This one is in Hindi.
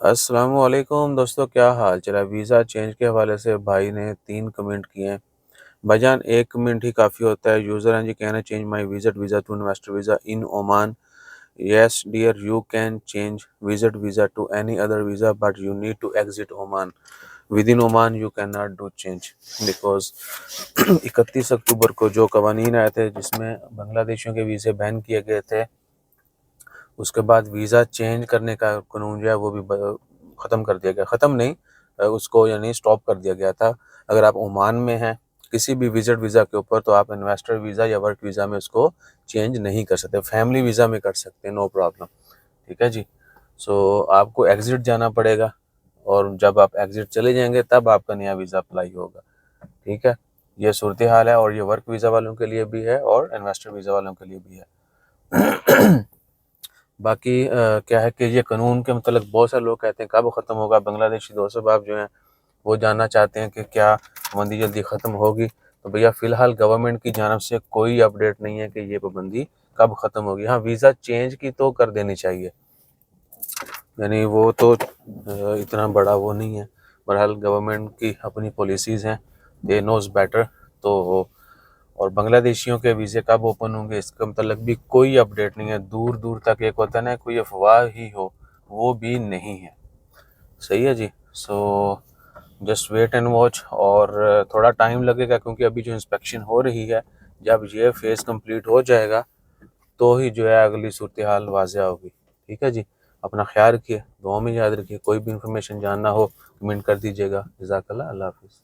अस्सलामुअलैकुम दोस्तों, क्या हाल चल है। वीज़ा चेंज के हवाले से भाई ने 3 कमेंट किए हैं। भाईजान 1 कमेंट ही काफ़ी होता है। यूज़र हैं जी, कहना change my visit visa to investor visa in Oman. Yes dear, you can change visit visa to any other visa but you need to exit Oman. Within Oman you can not do change because 31 October को जो कवानीन आए थे जिसमें बांग्लादेशियों के वीज़े बैन किए गए थे, उसके बाद वीज़ा चेंज करने का कानून जो है वो भी ख़त्म कर दिया गया। ख़त्म नहीं, उसको यानी स्टॉप कर दिया गया था। अगर आप ओमान में हैं किसी भी विजिट वीज़ा के ऊपर, तो आप इन्वेस्टर वीज़ा या वर्क वीज़ा में उसको चेंज नहीं कर सकते। फैमिली वीज़ा में कर सकते हैं, नो प्रॉब्लम। ठीक है जी। सो आपको एग्ज़िट जाना पड़ेगा, और जब आप एग्ज़िट चले जाएंगे तब आपका नया वीज़ा अप्लाई होगा। ठीक है, ये सूरत हाल है, और ये वर्क वीज़ा वालों के लिए भी है और इन्वेस्टर वीज़ा वालों के लिए भी है। बाकी क्या है कि ये कानून के मतलब बहुत सारे लोग कहते हैं कब ख़त्म होगा। बांग्लादेशी दोस्त बाब जो हैं वो जानना चाहते हैं कि क्या पाबंदी जल्दी ख़त्म होगी। तो भैया फ़िलहाल गवर्नमेंट की जानब से कोई अपडेट नहीं है कि ये पाबंदी कब ख़त्म होगी। हाँ, वीज़ा चेंज की तो कर देनी चाहिए, यानी वो तो इतना बड़ा वो नहीं है। बहरहाल गवर्नमेंट की अपनी पॉलिसीज़ हैं, दे नोज़ बेटर। तो और बांग्लादेशियों के वीज़े कब ओपन होंगे इसका मतलब भी कोई अपडेट नहीं है। दूर दूर तक एक होता है ना, कोई अफवाह ही हो, वो भी नहीं है। सही है जी। So just wait and watch, और थोड़ा टाइम लगेगा क्योंकि अभी जो इंस्पेक्शन हो रही है, जब ये फेज़ कंप्लीट हो जाएगा तो ही जो है अगली सूरत हाल वाज़ेह होगी। ठीक है जी। अपना ख्याल रखिए, दुआ में याद रखिए। कोई भी इंफॉर्मेशन जानना हो कमेंट कर दीजिएगा। जज़ाकल्लाह, अल्लाह हाफ़िज़।